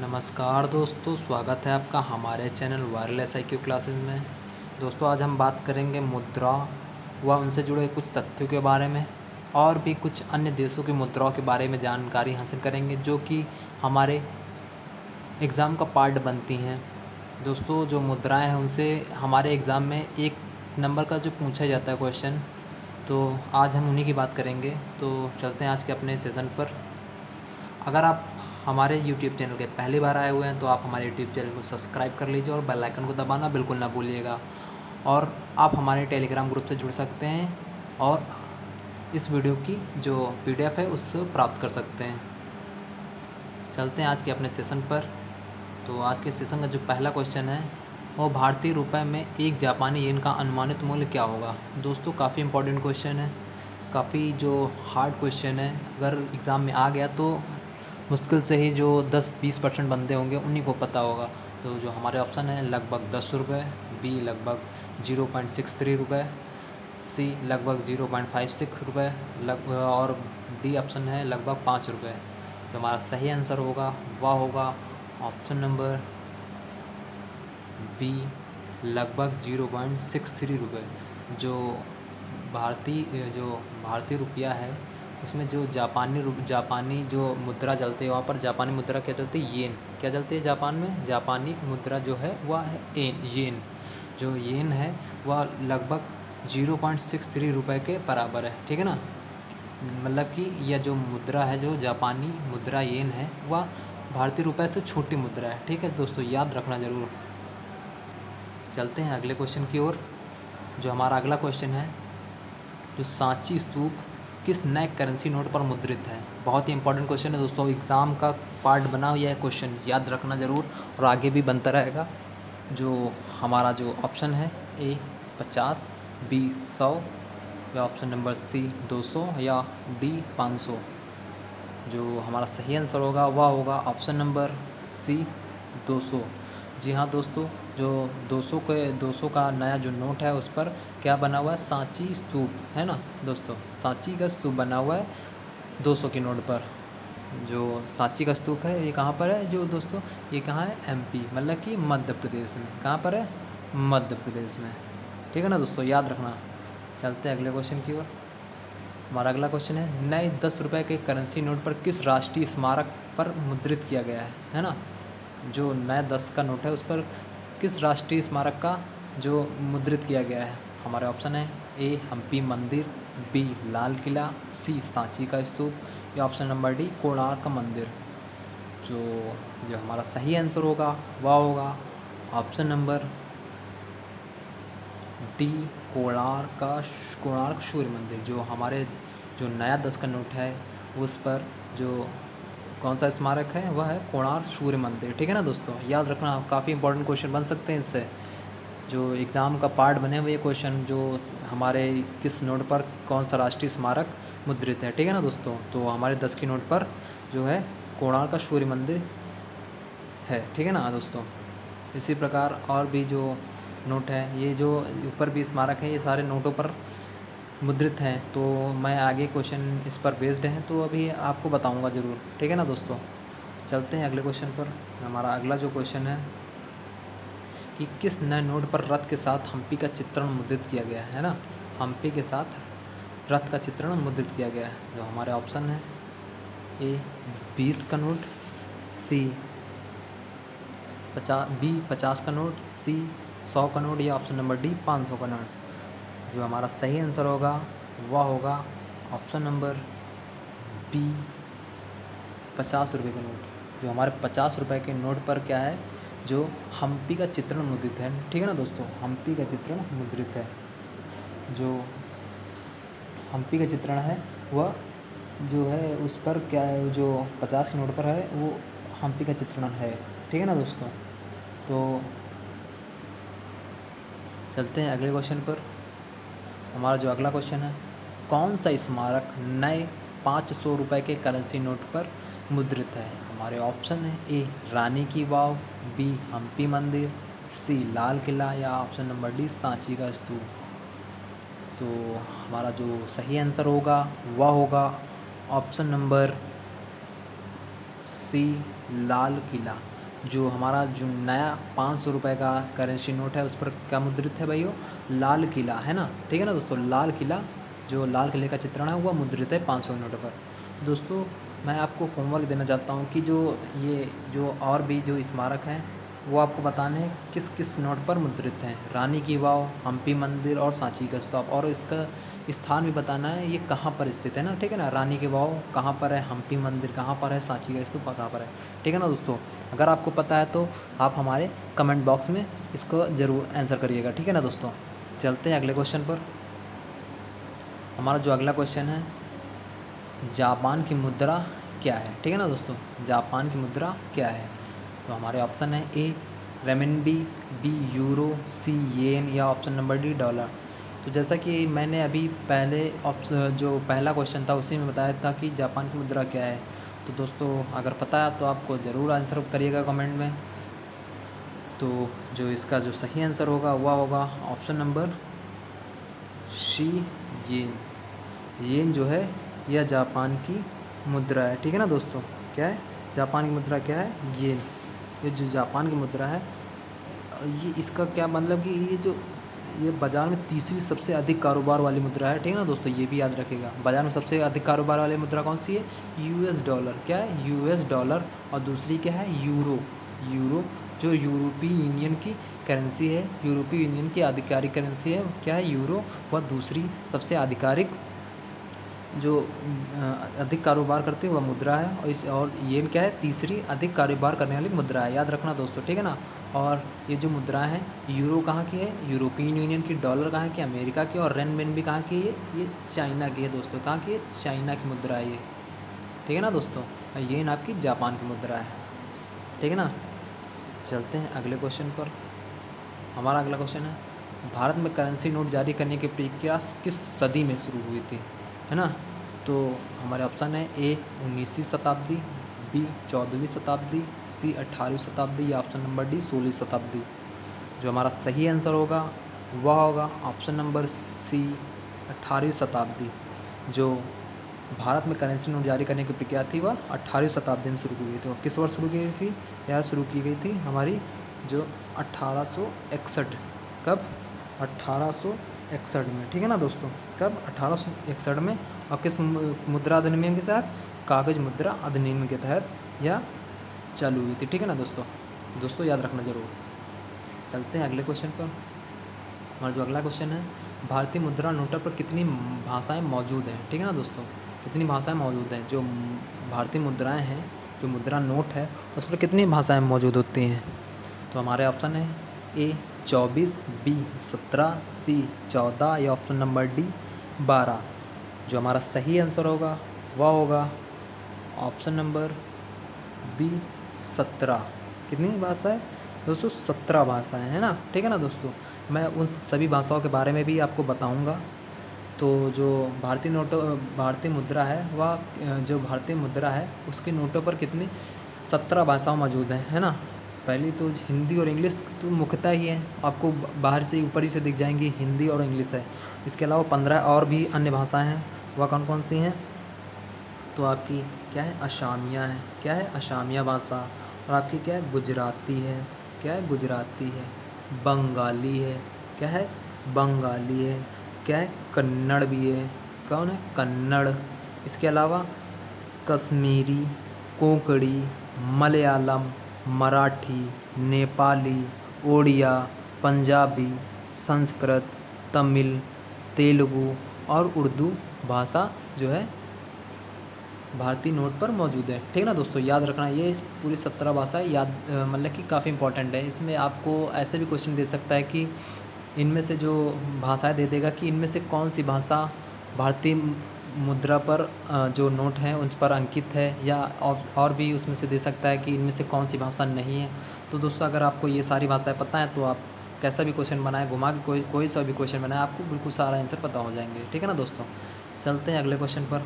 नमस्कार दोस्तों, स्वागत है आपका हमारे चैनल वायरल SIQ क्लासेस में। दोस्तों आज हम बात करेंगे मुद्रा व उनसे जुड़े कुछ तथ्यों के बारे में और भी कुछ अन्य देशों की मुद्राओं के बारे में जानकारी हासिल करेंगे जो कि हमारे एग्ज़ाम का पार्ट बनती हैं। दोस्तों जो मुद्राएं हैं उनसे हमारे एग्ज़ाम में एक नंबर का जो पूछा जाता है क्वेश्चन, तो आज हम उन्हीं की बात करेंगे। तो चलते हैं आज के अपने सेशन पर। अगर आप हमारे YouTube चैनल के पहली बार आए हुए हैं तो आप हमारे YouTube चैनल को सब्सक्राइब कर लीजिए और बेल आइकन को दबाना बिल्कुल ना भूलिएगा। और आप हमारे टेलीग्राम ग्रुप से जुड़ सकते हैं और इस वीडियो की जो PDF है उससे प्राप्त कर सकते हैं। चलते हैं आज के अपने सेशन पर। तो आज के सेशन का जो पहला क्वेश्चन है वो भारतीय रुपए में एक जापानी येन का अनुमानित मूल्य क्या होगा। दोस्तों काफ़ी इंपॉर्टेंट क्वेश्चन है, काफ़ी जो हार्ड क्वेश्चन है। अगर एग्ज़ाम में आ गया तो मुश्किल से ही जो 10-20% बंदे होंगे उन्हीं को पता होगा। तो जो हमारे ऑप्शन है लगभग 10 रुपये, बी लगभग 0.63 रुपये, सी लगभग 0.56 रुपये और डी ऑप्शन है लगभग 5 रुपये। तो हमारा सही आंसर होगा वह होगा ऑप्शन नंबर बी लगभग 0.63 रुपये। जो भारतीय रुपया है उसमें जो जापानी जो मुद्रा चलती है वहाँ पर जापानी मुद्रा क्या चलती है, येन। क्या चलती है जापान में? जापानी मुद्रा जो है वह है येन। जो येन है वह लगभग 0.63 रुपये के बराबर है, ठीक है ना। मतलब कि यह जो मुद्रा है, जो जापानी मुद्रा येन है, वह भारतीय रुपये से छोटी मुद्रा है, ठीक है दोस्तों, याद रखना ज़रूर। चलते हैं अगले क्वेश्चन की ओर। जो हमारा अगला क्वेश्चन है, जो सांची स्तूप किस नए करेंसी नोट पर मुद्रित है। बहुत ही इंपॉर्टेंट क्वेश्चन है दोस्तों, एग्ज़ाम का पार्ट बना हुआ यह क्वेश्चन, याद रखना ज़रूर और आगे भी बनता रहेगा। जो हमारा जो ऑप्शन है ए 50, बी 100 या ऑप्शन नंबर सी 200 या डी 500। जो हमारा सही आंसर होगा वह होगा ऑप्शन नंबर सी 200। जी हाँ दोस्तों, जो 200 का नया जो नोट है उस पर क्या बना हुआ है, सांची स्तूप, है ना दोस्तों। सांची का स्तूप बना हुआ है 200 के नोट पर। जो सांची का स्तूप है ये कहाँ पर है जो दोस्तों, ये कहाँ है, MP, मतलब कि मध्य प्रदेश में। कहाँ पर है, मध्य प्रदेश में, ठीक है ना दोस्तों, याद रखना। चलते हैं अगले क्वेश्चन की ओर। हमारा अगला क्वेश्चन है, नए 10 रुपये के करेंसी नोट पर किस राष्ट्रीय स्मारक पर मुद्रित किया गया है ना। जो नया 10 का नोट है उस पर किस राष्ट्रीय स्मारक का जो मुद्रित किया गया है। हमारे ऑप्शन है ए हम्पी मंदिर, बी लाल किला, सी सांची का स्तूप या ऑप्शन नंबर डी कोणार्क मंदिर। जो हमारा सही आंसर होगा वह होगा ऑप्शन नंबर डी कोणार्क सूर्य मंदिर। जो हमारे जो नया 10 का नोट है उस पर जो कौन सा स्मारक है वह है कोणार्क सूर्य मंदिर, ठीक है ना दोस्तों, याद रखना। काफ़ी इंपॉर्टेंट क्वेश्चन बन सकते हैं इससे, जो एग्ज़ाम का पार्ट बने हुए क्वेश्चन, जो हमारे किस नोट पर कौन सा राष्ट्रीय स्मारक मुद्रित है, ठीक है ना दोस्तों। तो हमारे 10 की नोट पर जो है कोणार्क का सूर्य मंदिर है, ठीक है ना दोस्तों। इसी प्रकार और भी जो नोट है, ये जो ऊपर भी स्मारक है, ये सारे नोटों पर मुद्रित हैं। तो मैं आगे क्वेश्चन इस पर बेस्ड हैं तो अभी आपको बताऊंगा ज़रूर, ठीक है ना दोस्तों। चलते हैं अगले क्वेश्चन पर। हमारा अगला जो क्वेश्चन है कि किस नए नोट पर रथ के साथ हम्पी का चित्रण मुद्रित किया गया है ना। हम्पी के साथ रथ का चित्रण मुद्रित किया गया है। जो हमारे ऑप्शन है ए 20 का नोट, सी 50 का नोट, सी 100 का नोट या ऑप्शन नंबर डी 500 का नोट। जो हमारा सही आंसर होगा वह होगा ऑप्शन नंबर बी 50 रुपये का नोट। जो हमारे 50 रुपये के नोट पर क्या है, जो हम्पी का चित्रण मुद्रित है, ठीक है ना दोस्तों, हम्पी का चित्रण मुद्रित है। जो हम्पी का चित्रण है वह जो है उस पर क्या है, जो 50 के नोट पर है वो हम्पी का चित्रण है, ठीक है ना दोस्तों। तो चलते हैं अगले क्वेश्चन पर। हमारा जो अगला क्वेश्चन है, कौन सा स्मारक नए 500 रुपये के करेंसी नोट पर मुद्रित है। हमारे ऑप्शन है ए रानी की वाव, बी हम्पी मंदिर, सी लाल किला या ऑप्शन नंबर डी सांची का स्तूप। तो हमारा जो सही आंसर होगा वह होगा option number C Lal Qila. जो हमारा जो नया 500 रुपये का करेंसी नोट है उस पर क्या मुद्रित है भाइयों? लाल किला, है ना। ठीक है ना दोस्तों, लाल किला, जो लाल किले का चित्रण है वह मुद्रित है 500 नोट पर। दोस्तों मैं आपको होमवर्क देना चाहता हूँ कि ये जो और भी जो स्मारक हैं वो आपको बताने हैं किस किस नोट पर मुद्रित हैं। रानी की वाव, हम्पी मंदिर और सांची का स्तूप, और इसका स्थान भी बताना है ये कहाँ पर स्थित है ना। ठीक है ना, रानी की वाव कहाँ पर है, हम्पी मंदिर कहाँ पर है, सांची का स्तूप कहाँ पर है। ठीक है ना दोस्तों, अगर आपको पता है तो आप हमारे कमेंट बॉक्स में इसको ज़रूर आंसर करिएगा। ठीक है ना दोस्तों, चलते हैं अगले क्वेश्चन पर। हमारा जो अगला क्वेश्चन है, जापान की मुद्रा क्या है? ठीक है ना दोस्तों, जापान की मुद्रा क्या है? तो हमारे ऑप्शन है ए रेमिनबी, बी यूरो, सी येन, या ऑप्शन नंबर डी डॉलर। तो जैसा कि मैंने अभी पहले जो पहला क्वेश्चन था उसी में बताया था कि जापान की मुद्रा क्या है। तो दोस्तों अगर पता है तो आपको ज़रूर आंसर करिएगा कमेंट में। तो जो इसका जो सही आंसर होगा वह होगा ऑप्शन नंबर सी येन। येन जो है यह जापान की मुद्रा है। ठीक है ना दोस्तों, क्या है जापान की मुद्रा, क्या है येन। ये जो जापान की मुद्रा है ये इसका क्या मतलब कि ये बाज़ार में तीसरी सबसे अधिक कारोबार वाली मुद्रा है। ठीक है ना दोस्तों, ये भी याद रखिएगा। बाज़ार में सबसे अधिक कारोबार वाली मुद्रा कौन सी है? US dollar. क्या है? US dollar. और दूसरी क्या है? यूरो। यूरो जो यूरोपीय यूनियन की करेंसी है, यूरोपीय यूनियन की आधिकारिक करेंसी है। क्या है? यूरो। वह दूसरी सबसे आधिकारिक जो अधिक कारोबार करती है वह मुद्रा है। और ये क्या है? तीसरी अधिक कारोबार करने वाली मुद्रा है। याद रखना दोस्तों, ठीक है ना। और ये जो मुद्रा है, यूरो कहाँ की है? यूरोपियन यूनियन की। डॉलर कहाँ की? अमेरिका की। और रेनमिन भी कहाँ की है? ये चाइना की है दोस्तों। कहाँ की है? चाइना की मुद्रा है ये। ठीक है ना दोस्तों, ये आपकी जापान की मुद्रा है। ठीक है ना, चलते हैं अगले क्वेश्चन पर। हमारा अगला क्वेश्चन है, भारत में करेंसी नोट जारी करने की प्रक्रिया किस सदी में शुरू हुई थी? है ना। तो हमारे ऑप्शन है ए 19वीं शताब्दी, बी 14वीं शताब्दी, सी 18वीं शताब्दी, या ऑप्शन नंबर डी 16वीं शताब्दी। जो हमारा सही आंसर होगा वह होगा ऑप्शन नंबर सी 18वीं शताब्दी। जो भारत में करेंसी नोट जारी करने की प्रक्रिया थी वह 18वीं शताब्दी में शुरू हुई थी। और किस वर्ष शुरू की गई थी? यह शुरू की गई थी हमारी जो 1861। कब? 1861 में। ठीक है ना दोस्तों, कब? 1861 में। और किस मुद्रा अधिनियम के तहत? कागज मुद्रा अधिनियम के तहत यह चालू हुई थी। ठीक है ना दोस्तों याद रखना जरूर। चलते हैं अगले क्वेश्चन पर। हमारा जो अगला क्वेश्चन है, भारतीय मुद्रा नोटों पर कितनी भाषाएं मौजूद हैं? ठीक है ना दोस्तों, कितनी भाषाएं मौजूद हैं? जो भारतीय मुद्राएं हैं, जो मुद्रा नोट है उस पर कितनी भाषाएं मौजूद होती हैं? तो हमारे ऑप्शन है ए 24, बी 17, सी 14, या ऑप्शन नंबर डी 12। जो हमारा सही आंसर होगा वह होगा ऑप्शन नंबर बी 17। कितनी भाषा है दोस्तों? 17 भाषाएं, है ना। ठीक है ना दोस्तों, मैं उन सभी भाषाओं के बारे में भी आपको बताऊंगा। तो जो भारतीय मुद्रा है वह जो भारतीय मुद्रा है उसके नोटों पर कितनी 17 भाषाएं मौजूद हैं, है ना। पहली तो हिंदी और इंग्लिश तो मुख्यतः ही है, आपको बाहर से ऊपर ही से दिख जाएंगी, हिंदी और इंग्लिश है। इसके अलावा 15 और भी अन्य भाषाएं हैं। वह कौन कौन सी हैं? तो आपकी क्या है? असामिया है। क्या है? असामिया भाषा। और आपकी क्या है? गुजराती है। क्या है? गुजराती है। बंगाली है। क्या है? बंगाली है। क्या है? कन्नड़ भी है। कौन है? कन्नड़। इसके अलावा कश्मीरी, कोंकणी, मलयालम, मराठी, नेपाली, ओडिया, पंजाबी, संस्कृत, तमिल, तेलुगु और उर्दू भाषा जो है भारतीय नोट पर मौजूद है। ठीक है ना दोस्तों, याद रखना ये पूरी 17 भाषाएं याद मतलब कि काफ़ी इंपॉर्टेंट है। इसमें आपको ऐसे भी क्वेश्चन दे सकता है कि इनमें से जो भाषाएं दे देगा कि इनमें से कौन सी भाषा भारतीय मुद्रा पर जो नोट हैं उन पर अंकित है, या और भी उसमें से दे सकता है कि इनमें से कौन सी भाषा नहीं है। तो दोस्तों अगर आपको ये सारी भाषाएं पता है तो आप कैसा भी क्वेश्चन बनाए, घुमा के कोई सा भी क्वेश्चन बनाए, आपको बिल्कुल सारा आंसर पता हो जाएंगे। ठीक है ना दोस्तों, चलते हैं अगले क्वेश्चन पर।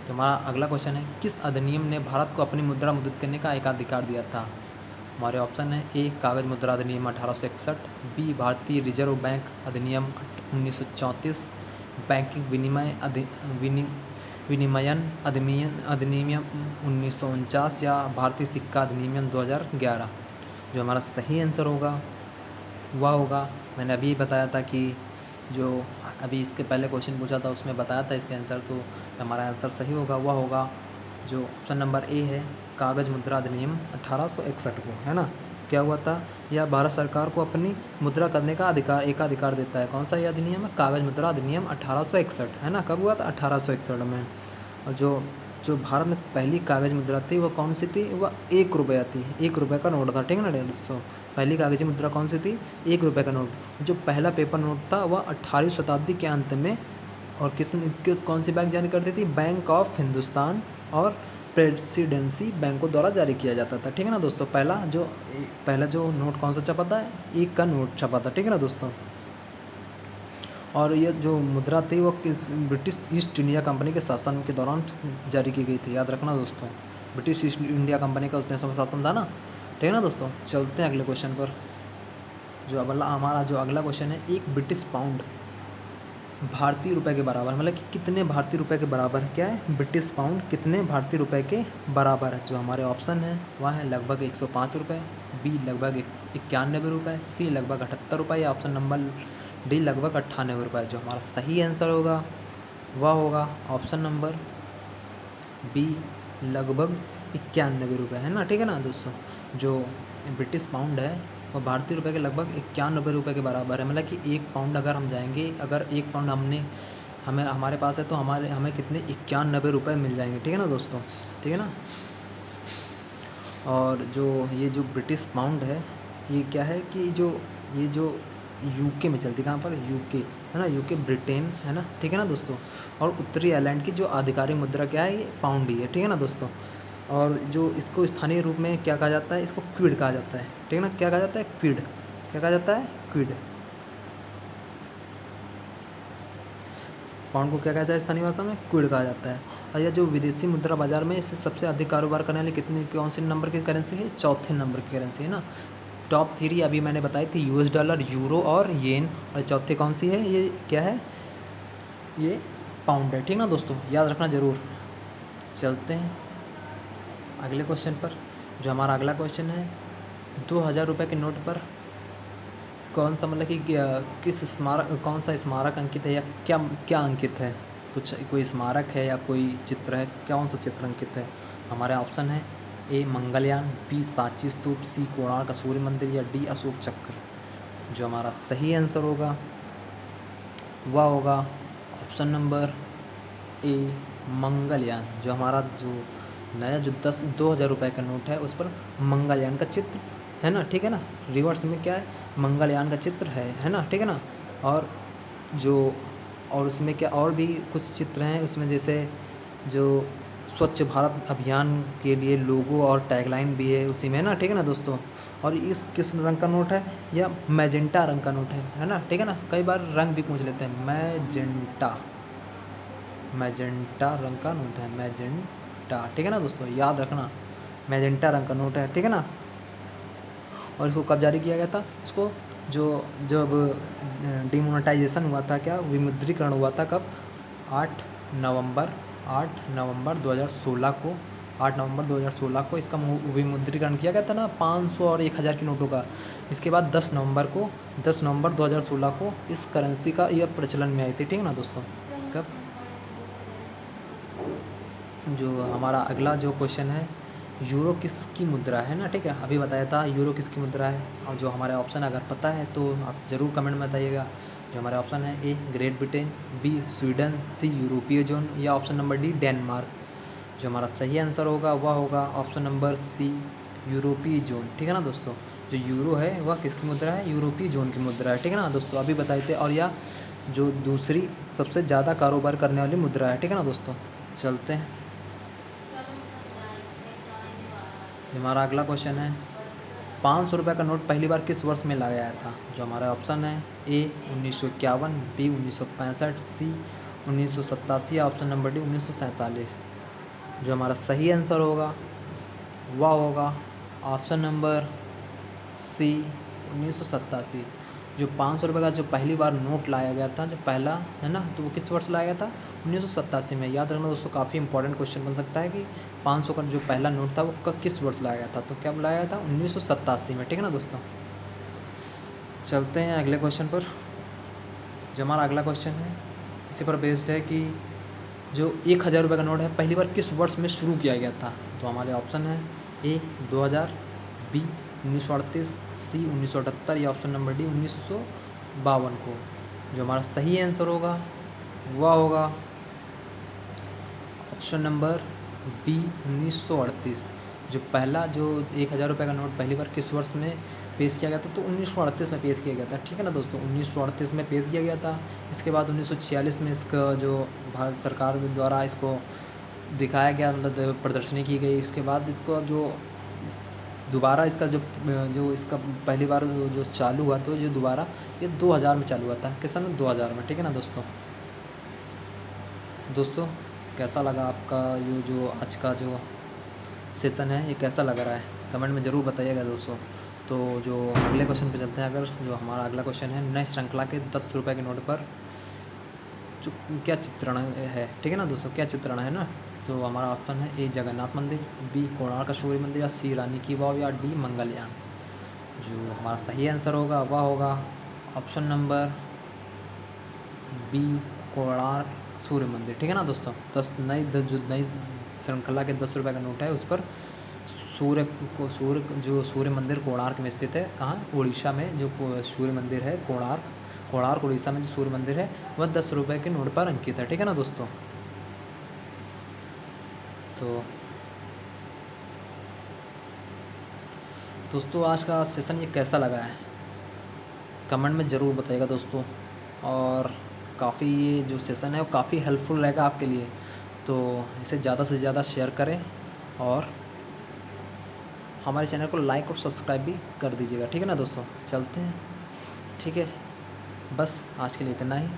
तो हमारा अगला क्वेश्चन है, किस अधिनियम ने भारत को अपनी मुद्रा मुद्रित करने का एकाधिकार दिया था? हमारे ऑप्शन है ए कागज मुद्रा अधिनियम 1861, बी भारतीय रिजर्व बैंक अधिनियम 1934, बैंकिंग विनिमयन अधिनियम 1949, या भारतीय सिक्का अधिनियम 2011। जो हमारा सही आंसर होगा वह होगा, मैंने अभी बताया था कि जो अभी इसके पहले क्वेश्चन पूछा था उसमें बताया था इसके आंसर, तो हमारा आंसर सही होगा वह होगा जो ऑप्शन नंबर ए है, कागज़ मुद्रा अधिनियम 1861 को, है ना। क्या हुआ था, यह भारत सरकार को अपनी मुद्रा करने का एकाधिकार देता है। कौन सा ये अधिनियम है, कागज़ मुद्रा अधिनियम 1861, है ना। कब हुआ था, 1861 में। और जो जो भारत में पहली कागज़ मुद्रा थी वह कौन सी थी, वह 1 रुपया थी, 1 रुपये का नोट था, ठीक है ना दोस्तों। पहली कागज़ी मुद्रा कौन सी थी, 1 रुपये का नोट। जो पहला पेपर नोट था वह 18वीं शताब्दी के अंत में, और किस कौन सी बैंक जारी करती थी, बैंक ऑफ हिंदुस्तान और प्रेसिडेंसी बैंकों द्वारा जारी किया जाता था, ठीक है ना दोस्तों। पहला जो नोट कौन सा छपा था, 1 का नोट छपा था, ठीक है ना दोस्तों। और ये जो मुद्रा थी वो किस ब्रिटिश ईस्ट इंडिया कंपनी के शासन के दौरान जारी की गई थी, याद रखना दोस्तों। ब्रिटिश ईस्ट इंडिया कंपनी का उतने समय शासन था ना, ठीक है ना दोस्तों। चलते हैं अगले क्वेश्चन पर। हमारा जो अगला क्वेश्चन है, एक ब्रिटिश पाउंड भारतीय रुपए के बराबर, मतलब कि कितने भारतीय रुपए के बराबर है, क्या है, ब्रिटिश पाउंड कितने भारतीय रुपए के बराबर है। जो हमारे ऑप्शन है वह है लगभग 105 रुपये, बी लगभग 91 रुपये, सी लगभग 78 रुपये, या ऑप्शन नंबर डी लगभग 98 रुपये। जो हमारा सही आंसर होगा वह होगा ऑप्शन नंबर बी लगभग 91 रुपये, है ना, ठीक है ना दोस्तों। जो ब्रिटिश पाउंड है वो भारतीय रुपये के लगभग 91 रुपये के बराबर है। मतलब कि 1 पाउंड अगर हम जाएंगे, अगर 1 पाउंड हमारे पास है तो हमें कितने 91 रुपये मिल जाएंगे, ठीक है ना दोस्तों, ठीक है ना। और ये जो ब्रिटिश पाउंड है ये क्या है कि ये जो यूके में चलती, कहाँ पर, यूके, है ना, यूके ब्रिटेन, है ना, ठीक है ना दोस्तों। और उत्तरी आयरलैंड की जो आधिकारिक मुद्रा क्या है, ये पाउंड ही है, ठीक है ना दोस्तों। और जो इसको स्थानीय रूप में क्या कहा जाता है, इसको क्विड कहा जाता है, ठीक है ना। क्या कहा जाता है, क्विड, क्या कहा जाता है, क्विड। पाउंड को क्या कहता है स्थानीय भाषा में, क्विड कहा जाता है। और यह जो विदेशी मुद्रा बाजार में इससे सबसे अधिक कारोबार करने वाली कौन से नंबर की करेंसी है, चौथे नंबर की करेंसी है ना। टॉप 3 अभी मैंने बताई थी, यूएस डॉलर, यूरो और येन, और चौथी कौन सी है, ये क्या है, ये पाउंड है, ठीक ना दोस्तों, याद रखना ज़रूर। चलते हैं अगले क्वेश्चन पर। जो हमारा अगला क्वेश्चन है, 2000 रुपये के नोट पर कौन सा, मतलब कि कौन सा स्मारक अंकित है, या क्या अंकित है, कोई स्मारक है या कोई चित्र है, कौन सा चित्र अंकित है। हमारे ऑप्शन है ए मंगलयान, बी सांची स्तूप, सी कोणार्क का सूर्य मंदिर, या डी अशोक चक्र। जो हमारा सही आंसर होगा वह होगा ऑप्शन नंबर ए मंगलयान। जो हमारा जो नया जो 2000 रुपये का नोट है उस पर मंगलयान का चित्र है ना, ठीक है ना। रिवर्स में क्या है, मंगलयान का चित्र है ना, ठीक है ना। और उसमें क्या और भी कुछ चित्र हैं उसमें, जैसे जो स्वच्छ भारत अभियान के लिए लोगो और टैगलाइन भी है उसी में, है ना, ठीक है ना दोस्तों। और इस किस रंग का नोट है, या मैजेंटा रंग का नोट है ना, ठीक है ना। कई बार रंग भी पूछ लेते हैं, मैजेंटा रंग का नोट है, मैजेंटा, ठीक है ना दोस्तों, याद रखना, मैजेंटा रंग का नोट है, ठीक है ना। और इसको कब जारी किया गया था, इसको जब डिमोनेटाइजेशन हुआ था, क्या विमुद्रीकरण हुआ था, कब, 8 नवंबर 2016 को, 8 नवंबर 2016 को इसका विमुद्रीकरण किया गया था ना, 500 और 1000 के नोटों का। इसके बाद 10 नवंबर 2016 को इस करेंसी का यह प्रचलन में आई थी, ठीक है ना दोस्तों। कब, जो हमारा अगला जो क्वेश्चन है, यूरो किसकी मुद्रा है ना, ठीक है, अभी बताया था यूरो किसकी मुद्रा है। और जो हमारे ऑप्शन अगर पता है तो आप ज़रूर कमेंट में बताइएगा। जो हमारे ऑप्शन है, A Great Britain, B Sweden, C यूरोपीय जोन, या ऑप्शन नंबर डी डेनमार्क। जो हमारा सही आंसर होगा वह होगा ऑप्शन नंबर सी यूरोपीय जोन, ठीक है ना दोस्तों। जो यूरो है वह किसकी मुद्रा है, यूरोपीय जोन की मुद्रा है, ठीक है ना दोस्तों, अभी बताए थे। और यह जो दूसरी सबसे ज़्यादा कारोबार करने वाली मुद्रा है, ठीक है ना दोस्तों। चलते हैं, हमारा अगला क्वेश्चन है, 500 रुपये का नोट पहली बार किस वर्ष में लाया गया था। जो हमारा ऑप्शन है, ए 1951, बी 1965, सी 1987, या ऑप्शन नंबर डी 1947। जो हमारा सही आंसर होगा वह होगा ऑप्शन नंबर सी 1987। जो 500 रुपये का जो पहली बार नोट लाया गया था, जो पहला है ना, तो वो किस वर्ष लाया गया था? 1987 में। याद रखना दोस्तों, काफ़ी इंपॉर्टेंट क्वेश्चन बन सकता है कि 500 का जो पहला नोट था वो किस वर्ष लाया गया था? तो क्या लाया गया था? 1987 में। ठीक है ना दोस्तों। चलते हैं अगले क्वेश्चन पर। जो हमारा अगला क्वेश्चन है इसी पर बेस्ड है कि जो 1000 रुपये का नोट है पहली बार किस वर्ष में शुरू किया गया था? तो हमारे ऑप्शन है ए 2000, बी 1938, सी 1978 या ऑप्शन नंबर डी 1952 को। जो हमारा सही आंसर होगा वह होगा ऑप्शन नंबर बी 1938। जो पहला जो 1000 रुपये का नोट पहली बार किस वर्ष में पेश किया गया था? तो 1938 में पेश किया गया था। ठीक है ना दोस्तों, 1938 में पेश किया गया था। इसके बाद 1946 में इसका जो भारत सरकार द्वारा इसको दिखाया गया, मतलब प्रदर्शनी की गई। इसके बाद इसको जो दोबारा इसका जो इसका पहली बार जो चालू हुआ तो ये दोबारा ये 2000 में चालू हुआ था। किस सन? 2000 में। ठीक है ना दोस्तों कैसा लगा आपका ये जो आज का जो सेशन है, ये कैसा लग रहा है? कमेंट में ज़रूर बताइएगा दोस्तों। तो जो अगले क्वेश्चन पे चलते हैं। अगर जो हमारा अगला क्वेश्चन है, नए श्रृंखला के 10 रुपये के नोट पर जो क्या चित्रण है? ठीक है ना दोस्तों, क्या चित्रण है ना? तो हमारा ऑप्शन है ए जगन्नाथ मंदिर, बी कोणार्क सूर्य मंदिर, या सी रानी की वाव, या डी मंगलयान। जो हमारा सही आंसर होगा वह होगा ऑप्शन नंबर बी कोणार्क सूर्य मंदिर। ठीक है ना दोस्तों। जो नई श्रृंखला के 10 रुपये का नोट है उस पर सूर्य मंदिर कोणार्क में स्थित है। कहाँ? उड़ीसा में जो सूर्य मंदिर है कोणार्क उड़ीसा में जो सूर्य मंदिर है वह 10 रुपये के नोट पर अंकित है। ठीक है ना दोस्तों। तो दोस्तों आज का सेशन ये कैसा लगा है? कमेंट में ज़रूर बताइएगा दोस्तों। और काफ़ी ये जो सेशन है वो काफ़ी हेल्पफुल रहेगा आपके लिए, तो इसे ज़्यादा से ज़्यादा शेयर करें और हमारे चैनल को लाइक और सब्सक्राइब भी कर दीजिएगा। ठीक है ना दोस्तों। चलते हैं। ठीक है, बस आज के लिए इतना ही।